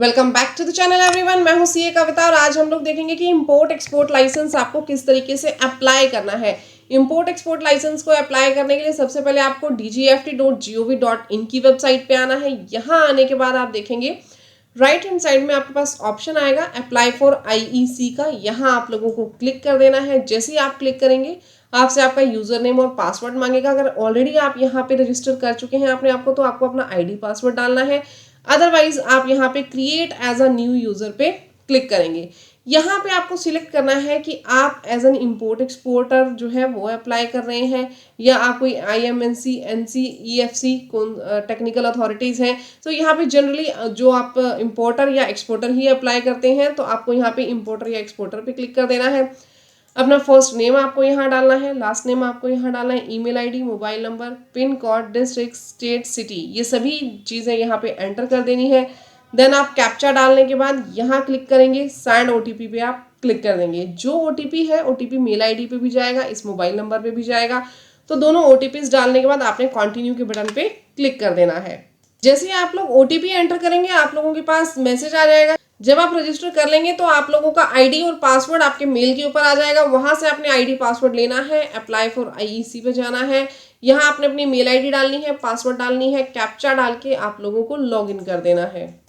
Welcome back to the channel everyone. मैं हूं CA कविता और आज हम लोग देखेंगे कि इंपोर्ट एक्सपोर्ट लाइसेंस आपको किस तरीके से अप्लाई करना है। इंपोर्ट एक्सपोर्ट लाइसेंस को अप्लाई करने के लिए सबसे पहले आपको dgft.gov.in की वेबसाइट पे आना है। यहाँ आने के बाद आप देखेंगे राइट हैंड साइड में आपके पास ऑप्शन आएगा अप्लाई फॉर आईईसी का। यहाँ आप लोगों को क्लिक कर देना है। जैसे ही आप क्लिक करेंगे आपसे आपका यूजर नेम और पासवर्ड मांगेगा। अगर ऑलरेडी आप यहाँ पे रजिस्टर कर चुके हैं अपने आप को तो आपको अपना आईडी पासवर्ड डालना है। अदरवाइज आप यहाँ पे create as a new user पे क्लिक करेंगे। यहाँ पे आपको सिलेक्ट करना है कि आप एज एन इम्पोर्ट एक्सपोर्टर जो है वो अप्लाई कर रहे हैं या आप कोई IMNC NC EFC कौन टेक्निकल अथॉरिटीज हैं। तो यहाँ पे जनरली जो आप इम्पोर्टर या एक्सपोर्टर ही अप्लाई करते हैं तो आपको यहाँ पे इम्पोर्टर या एक्सपोर्टर पे क्लिक कर देना है। अपना फर्स्ट नेम आपको यहाँ डालना है, लास्ट नेम आपको यहाँ डालना है, email ID, mobile number, pin code, district, state, city, ये सभी चीज़ें यहाँ पे एंटर कर देनी है। देन आप कैप्चा डालने के बाद यहाँ क्लिक करेंगे, सेंड OTP पे आप क्लिक कर देंगे। जो OTP है OTP मेल आईडी पे भी जाएगा, इस मोबाइल नंबर पे भी जाएगा। तो दोनों OTPs डालने के बाद आपने कंटिन्यू के बटन पे क्लिक कर देना है। जैसे ही आप लोग OTP एंटर करेंगे आप लोगों के पास मैसेज आ जाएगा। जब आप रजिस्टर कर लेंगे तो आप लोगों का आईडी और पासवर्ड आपके मेल के ऊपर आ जाएगा। वहां से आपने आईडी पासवर्ड लेना है, अप्लाई फॉर आईईसी पे जाना है। यहाँ आपने अपनी मेल आईडी डालनी है, पासवर्ड डालनी है, कैप्चा डाल के आप लोगों को लॉगिन कर देना है।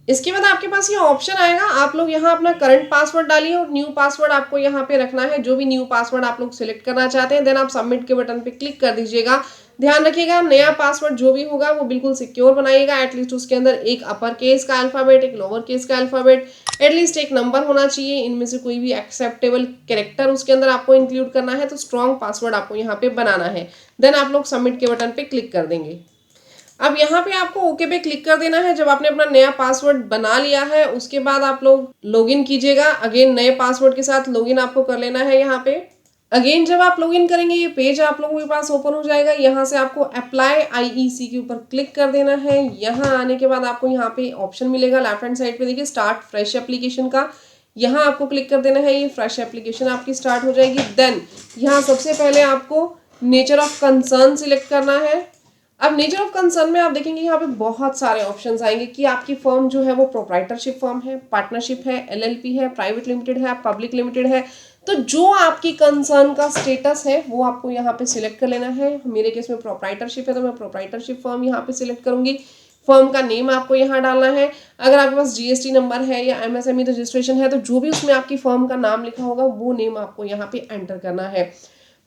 इसके बाद आपके पास ये ऑप्शन आएगा, आप लोग यहाँ अपना करंट पासवर्ड डालिए और न्यू पासवर्ड आपको यहाँ पे रखना है, जो भी न्यू पासवर्ड आप लोग सिलेक्ट करना चाहते हैं। देन आप सबमिट के बटन पे क्लिक कर दीजिएगा। ध्यान रखिएगा नया पासवर्ड जो भी होगा वो बिल्कुल सिक्योर बनाइएगा। एटलीस्ट उसके अंदर एक अपर केस का अल्फाबेट, एक लोअर केस का अल्फाबेट, एटलीस्ट एक नंबर होना चाहिए। इनमें से कोई भी एक्सेप्टेबल कैरेक्टर उसके अंदर आपको इंक्लूड करना है। तो स्ट्रॉन्ग पासवर्ड आपको यहाँ पे बनाना है। देन आप लोग सबमिट के बटन पे क्लिक कर देंगे। अब यहाँ पे आपको ओके पे क्लिक कर देना है। जब आपने अपना नया पासवर्ड बना लिया है उसके बाद आप लोग लॉगिन कीजिएगा। अगेन नए पासवर्ड के साथ लॉगिन आपको कर लेना है। यहाँ पे अगेन जब आप लॉगिन करेंगे ये पेज आप लोगों के पास ओपन हो जाएगा। यहाँ से आपको अप्लाई आईईसी के ऊपर क्लिक कर देना है। यहाँ आने के बाद आपको यहाँ पे ऑप्शन मिलेगा लेफ्ट हैंड साइड पे, देखिए स्टार्ट फ्रेश एप्लीकेशन का। यहाँ आपको क्लिक कर देना है, ये फ्रेश एप्लीकेशन आपकी स्टार्ट हो जाएगी। देन यहाँ सबसे पहले आपको नेचर ऑफ कंसर्न सिलेक्ट करना है। अब नेचर ऑफ कंसर्न में आप देखेंगे यहाँ पे बहुत सारे ऑप्शंस आएंगे कि आपकी फर्म जो है वो प्रोप्राइटरशिप फर्म है, पार्टनरशिप है, LLP है, प्राइवेट लिमिटेड है, पब्लिक लिमिटेड है। तो जो आपकी कंसर्न का स्टेटस है वो आपको यहाँ पे सिलेक्ट कर लेना है। मेरे केस में प्रोप्राइटरशिप है तो मैं प्रोप्राइटरशिप फर्म यहाँ पे सिलेक्ट करूंगी। फर्म का नेम आपको यहाँ डालना है। अगर आपके पास GST नंबर है या MSME रजिस्ट्रेशन है तो जो भी उसमें आपकी फर्म का नाम लिखा होगा वो नेम आपको यहाँ पे एंटर करना है।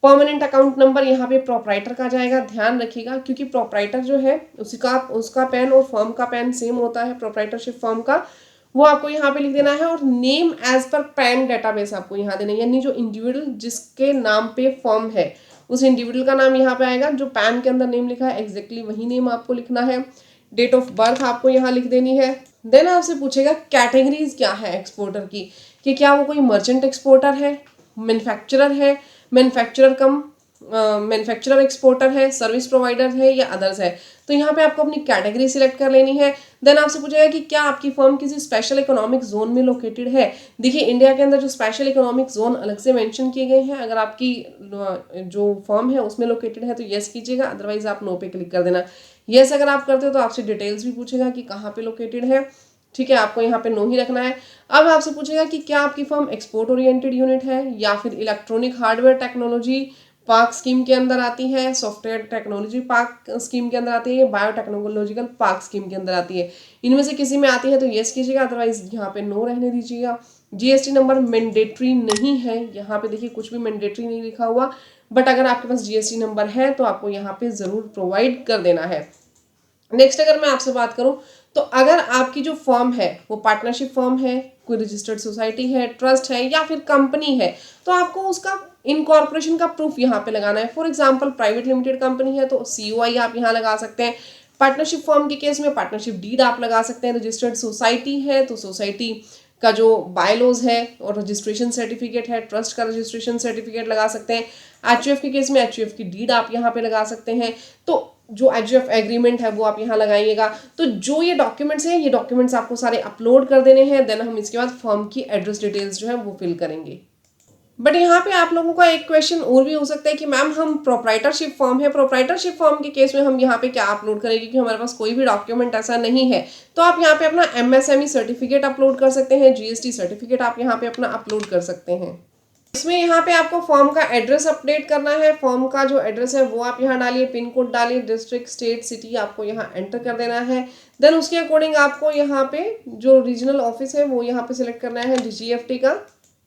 परमानेंट अकाउंट नंबर यहाँ पे प्रोप्राइटर का जाएगा। ध्यान रखिएगा क्योंकि प्रोप्राइटर जो है उसका पैन और फर्म का पैन सेम होता है, प्रोप्राइटरशिप फर्म का, वो आपको यहाँ पे लिख देना है। और name as per PAN database आपको यहाँ देना है, यानी जो इंडिविजुअल जिसके नाम पे फर्म है उस इंडिविजुअल का नाम यहाँ पे आएगा। जो पैन के अंदर नेम लिखा है एग्जैक्टली वही नेम आपको लिखना है। डेट ऑफ बर्थ आपको यहाँ लिख देनी है। देन आपसे पूछेगा कैटेगरीज क्या है एक्सपोर्टर की, कि क्या वो कोई मर्चेंट एक्सपोर्टर है, मैन्युफैक्चरर है, मैन्युफैक्चरर एक्सपोर्टर है, सर्विस प्रोवाइडर है या अदर्स है। तो यहाँ पे आपको अपनी कैटेगरी सिलेक्ट कर लेनी है। देन आपसे पूछेगा कि क्या आपकी फर्म किसी स्पेशल इकोनॉमिक जोन में लोकेटेड है। देखिए इंडिया के अंदर जो स्पेशल इकोनॉमिक जोन अलग से मेंशन किए गए हैं, अगर आपकी जो फर्म है उसमें लोकेटेड है तो यस कीजिएगा, अदरवाइज आप नो पे क्लिक कर देना। यस अगर आप करते हो तो आपसे डिटेल्स भी पूछेगा कि कहाँ पे लोकेटेड है। ठीक है, आपको यहाँ पे नो ही रखना है। अब आपसे पूछेगा कि क्या आपकी फर्म एक्सपोर्ट ओरिएंटेड यूनिट है या फिर electronic hardware technology park scheme के अंदर आती है, सॉफ्टवेयर टेक्नोलॉजी पार्क स्कीम के अंदर आती है, बायोटेक्नोलॉजिकल पार्क स्कीम के अंदर आती है। इनमें से किसी में आती है तो यस कीजिएगा, अदरवाइज यहाँ पे नो रहने दीजिएगा। GST नंबर मैंडेटरी नहीं है, यहाँ पे देखिए कुछ भी मैंडेटरी नहीं लिखा हुआ, बट अगर आपके पास GST नंबर है तो आपको यहाँ पे जरूर प्रोवाइड कर देना है। नेक्स्ट अगर मैं आपसे बात करूं तो अगर आपकी जो फर्म है वो पार्टनरशिप फर्म है, कोई रजिस्टर्ड सोसाइटी है, ट्रस्ट है या फिर कंपनी है तो आपको उसका इनकॉर्पोरेशन का प्रूफ यहाँ पे लगाना है। For example private limited company है तो COI आप यहाँ लगा सकते हैं। पार्टनरशिप फर्म के केस में पार्टनरशिप डीड आप लगा सकते हैं। रजिस्टर्ड सोसाइटी है तो सोसाइटी का जो बायलॉज है और रजिस्ट्रेशन सर्टिफिकेट है, ट्रस्ट का रजिस्ट्रेशन सर्टिफिकेट लगा सकते हैं। HUF के केस में HUF की डीड आप यहाँ पे लगा सकते हैं। तो जो HUF एग्रीमेंट है वो आप यहाँ लगाइएगा। तो जो ये डॉक्यूमेंट्स हैं ये डॉक्यूमेंट्स आपको सारे अपलोड कर देने हैं। देन हम इसके बाद फर्म की एड्रेस डिटेल्स जो है वो फिल करेंगे। बट यहाँ पे आप लोगों का एक क्वेश्चन और भी हो सकता है कि मैम हम प्रोप्राइटरशिप फॉर्म है, प्रोप्राइटरशिप फॉर्म के केस में हम यहाँ पे क्या अपलोड करें, क्योंकि हमारे पास कोई भी डॉक्यूमेंट ऐसा नहीं है। तो आप यहाँ पे अपना MSME सर्टिफिकेट अपलोड कर सकते हैं, GST सर्टिफिकेट आप यहाँ पे अपना अपलोड कर सकते हैं। इसमें यहाँ पे आपको फॉर्म का एड्रेस अपडेट करना है। फॉर्म का जो एड्रेस है वो आप यहाँ डालिए, पिन कोड डालिए, डिस्ट्रिक्ट, स्टेट, सिटी आपको यहाँ एंटर कर देना है। देन उसके अकॉर्डिंग आपको यहाँ पे जो रीजनल ऑफिस है वो यहाँ पे सिलेक्ट करना है DGFT का।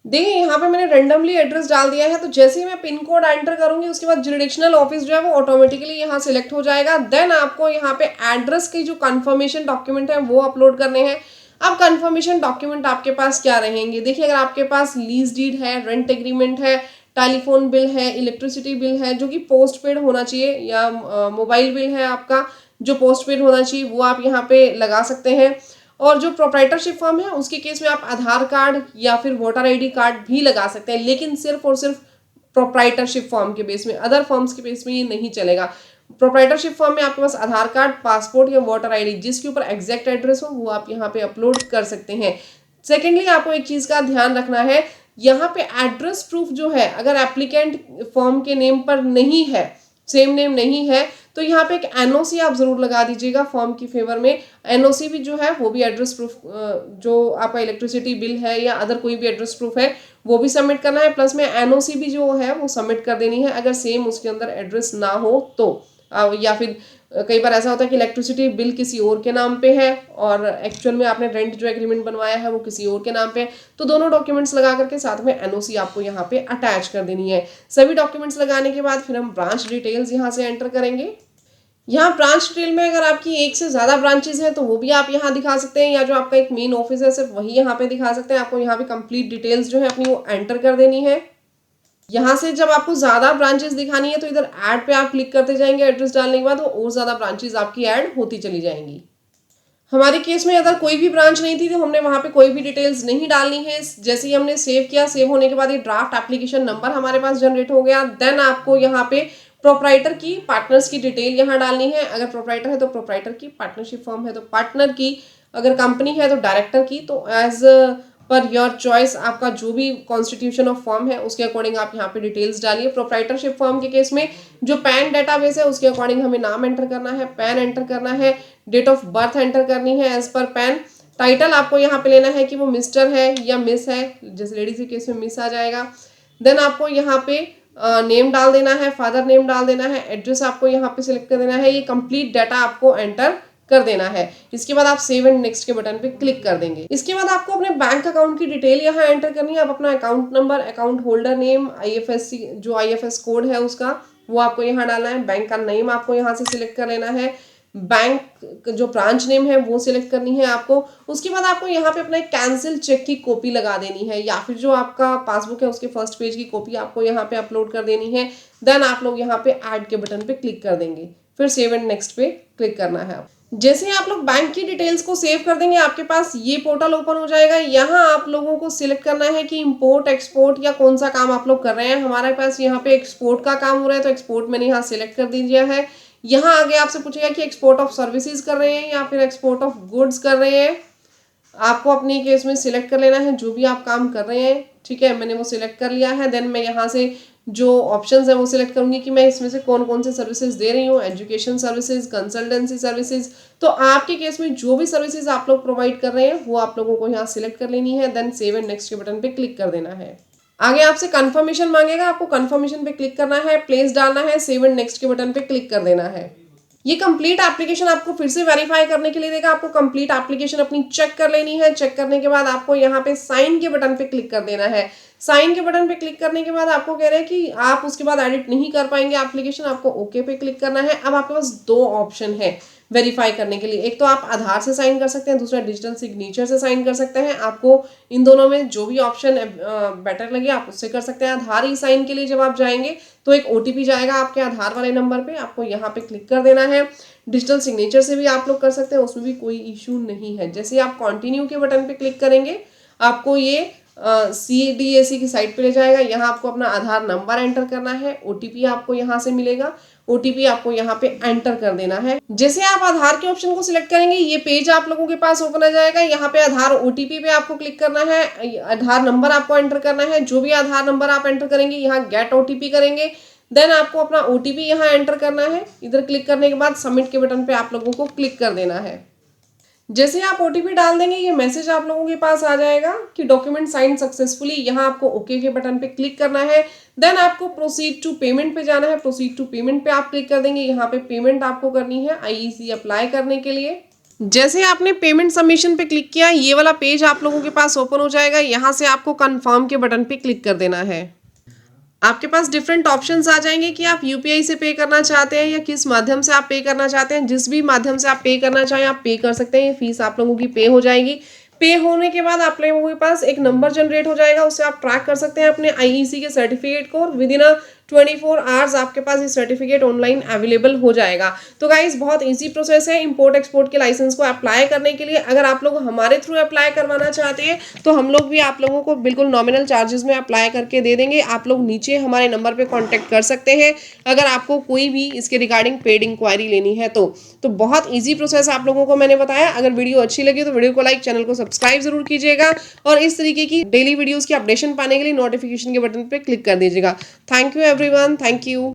देखिए यहाँ पे मैंने रेंडमली एड्रेस डाल दिया है, तो जैसे ही मैं पिन कोड एंटर करूंगी उसके बाद जुरिडिक्शनल ऑफिस जो है वो ऑटोमेटिकली यहाँ सिलेक्ट हो जाएगा। देन आपको यहाँ पे एड्रेस की जो कंफर्मेशन डॉक्यूमेंट है वो अपलोड करने हैं। अब कंफर्मेशन डॉक्यूमेंट आपके पास क्या रहेंगे, देखिए अगर आपके पास लीज डीड है, रेंट एग्रीमेंट है, टेलीफोन बिल है, इलेक्ट्रिसिटी बिल है जो कि पोस्ट पेड होना चाहिए, या मोबाइल बिल है आपका जो पोस्ट पेड होना चाहिए, वो आप यहाँ पे लगा सकते हैं। और जो प्रोप्राइटरशिप फॉर्म है उसके केस में आप आधार कार्ड या फिर वोटर ID कार्ड भी लगा सकते हैं, लेकिन सिर्फ और सिर्फ प्रोप्राइटरशिप फॉर्म के बेस में, अदर फॉर्म्स के बेस में ये नहीं चलेगा। प्रोप्राइटरशिप फॉर्म में आपके पास आधार कार्ड, पासपोर्ट या वोटर ID जिसके ऊपर एग्जैक्ट एड्रेस हो वो आप यहाँ पे अपलोड कर सकते हैं। सेकेंडली आपको एक चीज का ध्यान रखना है, यहाँ पे एड्रेस प्रूफ जो है अगर एप्लीकेंट फॉर्म के नेम पर नहीं है, सेम नेम नहीं है, तो यहाँ पे एक NOC आप जरूर लगा दीजिएगा फॉर्म की फेवर में। NOC भी जो है वो भी एड्रेस प्रूफ, जो आपका इलेक्ट्रिसिटी बिल है या अदर कोई भी एड्रेस प्रूफ है वो भी सबमिट करना है, प्लस में NOC भी जो है वो सबमिट कर देनी है अगर सेम उसके अंदर एड्रेस ना हो तो। या फिर कई बार ऐसा होता है कि इलेक्ट्रिसिटी बिल किसी और के नाम पे है और एक्चुअल में आपने रेंट जो एग्रीमेंट बनवाया है वो किसी और के नाम पे है, तो दोनों डॉक्यूमेंट्स लगा करके साथ में NOC आपको यहाँ पे अटैच कर देनी है। सभी डॉक्यूमेंट्स लगाने के बाद फिर हम ब्रांच डिटेल्स यहाँ से एंटर करेंगे। यहाँ ब्रांच डिटेल में अगर आपकी एक से ज़्यादा ब्रांचेज हैं तो वो भी आप यहाँ दिखा सकते हैं, या जो आपका एक मेन ऑफिस है सिर्फ वही यहाँ पे दिखा सकते हैं। आपको यहाँ पे कंप्लीट डिटेल्स जो है अपनी वो एंटर कर देनी है। यहाँ से जब आपको ज़्यादा ब्रांचेस दिखानी है तो इधर ऐड पे आप क्लिक करते जाएंगे, एड्रेस डालने के बाद वो और ज़्यादा ब्रांचेस आपकी ऐड होती चली जाएंगी। हमारे केस में अगर कोई भी ब्रांच नहीं थी तो हमने वहाँ पे कोई भी डिटेल्स नहीं डालनी है। जैसे ही हमने सेव किया, सेव होने के बाद ये ड्राफ्ट एप्लीकेशन नंबर हमारे पास जनरेट हो गया। देन आपको यहाँ पे प्रोप्राइटर की, पार्टनर्स की डिटेल यहाँ डालनी है। अगर प्रोप्राइटर है तो प्रोप्राइटर की, पार्टनरशिप फॉर्म है तो पार्टनर की, अगर कंपनी है तो डायरेक्टर की। तो एज पर योर चॉइस आपका जो भी कॉन्स्टिट्यूशन ऑफ फॉर्म है उसके अकॉर्डिंग आप यहाँ पे डिटेल्स डालिए। प्रोप्राइटरशिप फॉर्म के केस में जो पैन डेटाबेस है उसके अकॉर्डिंग हमें नाम एंटर करना है, पैन एंटर करना है, डेट ऑफ बर्थ एंटर करनी है एज पर पैन। टाइटल आपको यहाँ पे लेना है कि वो मिस्टर है या मिस है, जैसे लेडीज के केस में मिस आ जाएगा। देन आपको यहाँ पे नेम डाल देना है, फादर नेम डाल देना है, एड्रेस आपको यहाँ पे सिलेक्ट कर देना है। ये कंप्लीट डाटा आपको एंटर कर देना है। इसके बाद आप सेव एंड नेक्स्ट के बटन पे क्लिक कर देंगे। इसके बाद आपको अपने बैंक अकाउंट की डिटेल यहाँ एंटर करनी है। आप अपना account number, account holder name, IFSC जो IFS कोड है उसका वो आपको यहाँ डालना है। बैंक का नेम आपको यहाँ से सिलेक्ट कर लेना है। बैंक जो ब्रांच नेम है वो सिलेक्ट करनी है आपको। उसके बाद आपको यहाँ पे अपना एक कैंसिल चेक की कॉपी लगा देनी है, या फिर जो आपका पासबुक है उसके फर्स्ट पेज की कॉपी आपको यहाँ पे अपलोड कर देनी है। देन आप लोग यहाँ पे ऐड के बटन पे क्लिक कर देंगे, फिर सेव एंड नेक्स्ट पे क्लिक करना है। जैसे ही आप लोग बैंक की डिटेल्स को सेव कर देंगे आपके पास ये पोर्टल ओपन हो जाएगा। यहाँ आप लोगों को सिलेक्ट करना है कि इंपोर्ट, एक्सपोर्ट या कौन सा काम आप लोग कर रहे हैं। हमारे पास यहाँ पे एक्सपोर्ट का काम हो रहा है तो एक्सपोर्ट मैंने यहाँ सिलेक्ट कर दीजिए है। यहाँ आगे आपसे पूछेगा कि एक्सपोर्ट ऑफ सर्विसेज कर रहे हैं या फिर एक्सपोर्ट ऑफ गुड्स कर रहे हैं। आपको अपने केस में सिलेक्ट कर लेना है जो भी आप काम कर रहे हैं, ठीक है। मैंने वो सिलेक्ट कर लिया है। देन मैं यहाँ से जो ऑप्शंस है वो सिलेक्ट करूंगी कि मैं इसमें से कौन कौन से सर्विसेज दे रही हूँ, एजुकेशन सर्विसेज, कंसल्टेंसी सर्विसेज। तो आपके केस में जो भी सर्विसेज आप लोग प्रोवाइड कर रहे हैं वो आप लोगों को यहाँ सिलेक्ट कर लेनी है। देन सेव एंड नेक्स्ट के बटन पे क्लिक कर देना है। आगे आपसे कंफर्मेशन मांगेगा, आपको कंफर्मेशन पे क्लिक करना है, प्लेस डालना है, सेव एंड नेक्स्ट के बटन पे क्लिक कर देना है। ये कंप्लीट एप्लीकेशन आपको फिर से वेरीफाई करने के लिए देगा। आपको कंप्लीट एप्लीकेशन अपनी चेक कर लेनी है। चेक करने के बाद आपको यहाँ पे साइन के बटन पे क्लिक कर देना है। साइन के बटन पे क्लिक करने के बाद आपको कह रहे हैं कि आप उसके बाद एडिट नहीं कर पाएंगे एप्लीकेशन, आपको ओके पे क्लिक करना है। अब आपके पास दो ऑप्शन है वेरीफाई करने के लिए, एक तो आप आधार से साइन कर सकते हैं, दूसरा डिजिटल सिग्नेचर से साइन कर सकते हैं। आपको इन दोनों में जो भी ऑप्शन बेटर लगे आप उससे कर सकते हैं। आधार ही साइन के लिए जब आप जाएंगे तो एक OTP जाएगा आपके आधार वाले नंबर पे, आपको यहाँ पे क्लिक कर देना है। डिजिटल सिग्नेचर से भी आप लोग कर सकते हैं, उसमें भी कोई इशू नहीं है। जैसे ही आप कंटिन्यू के बटन पे क्लिक करेंगे आपको ये CDAC की साइट पे ले जाएगा। यहाँ आपको अपना आधार नंबर एंटर करना है, OTP आपको यहाँ से मिलेगा। OTP आपको यहाँ पे एंटर कर देना है। जैसे आप आधार के ऑप्शन को सिलेक्ट करेंगे ये पेज आप लोगों के पास ओपन आ जाएगा। यहाँ पे आधार OTP पे आपको क्लिक करना है, आधार नंबर आपको एंटर करना है। जो भी आधार नंबर आप एंटर करेंगे यहाँ गेट OTP करेंगे, देन आपको अपना OTP यहाँ एंटर करना है। इधर क्लिक करने के बाद सबमिट के बटन पे आप लोगों को क्लिक कर देना है। जैसे आप OTP डाल देंगे ये मैसेज आप लोगों के पास आ जाएगा कि डॉक्यूमेंट साइन सक्सेसफुली। यहाँ आपको ओके के बटन पे क्लिक करना है, देन आपको प्रोसीड टू पेमेंट पे जाना है। प्रोसीड टू पेमेंट पे आप क्लिक कर देंगे। यहाँ पे पेमेंट आपको करनी है IEC अप्लाई करने के लिए। जैसे आपने पेमेंट सबमिशन पे क्लिक किया ये वाला पेज आप लोगों के पास ओपन हो जाएगा। यहाँ से आपको कन्फर्म के बटन पे क्लिक कर देना है। आपके पास डिफरेंट ऑप्शंस आ जाएंगे कि आप UPI से पे करना चाहते हैं या किस माध्यम से आप पे करना चाहते हैं। जिस भी माध्यम से आप पे करना चाहें आप पे कर सकते हैं। फीस आप लोगों की पे हो जाएगी। पे होने के बाद आप लोगों के पास एक नंबर जनरेट हो जाएगा, उससे आप ट्रैक कर सकते हैं अपने IEC के सर्टिफिकेट को। विद इन 24 आवर्स आपके पास ये सर्टिफिकेट ऑनलाइन अवेलेबल हो जाएगा। तो गाइस बहुत इजी प्रोसेस है इंपोर्ट एक्सपोर्ट के लाइसेंस को अप्लाई करने के लिए। अगर आप लोग हमारे थ्रू अप्लाई करवाना चाहते हैं तो हम लोग भी आप लोगों को बिल्कुल नॉमिनल चार्जेस में अप्लाई करके दे देंगे। आप लोग नीचे हमारे नंबर पे कांटेक्ट कर सकते हैं अगर आपको कोई भी इसके रिगार्डिंग पेड इंक्वायरी लेनी है तो बहुत ईजी प्रोसेस आप लोगों को मैंने बताया। अगर वीडियो अच्छी लगी तो वीडियो को लाइक, चैनल को सब्सक्राइब जरूर कीजिएगा और इस तरीके की डेली वीडियोस की अपडेशन पाने के लिए नोटिफिकेशन के बटन पे क्लिक कर दीजिएगा। Thank you everyone, thank you.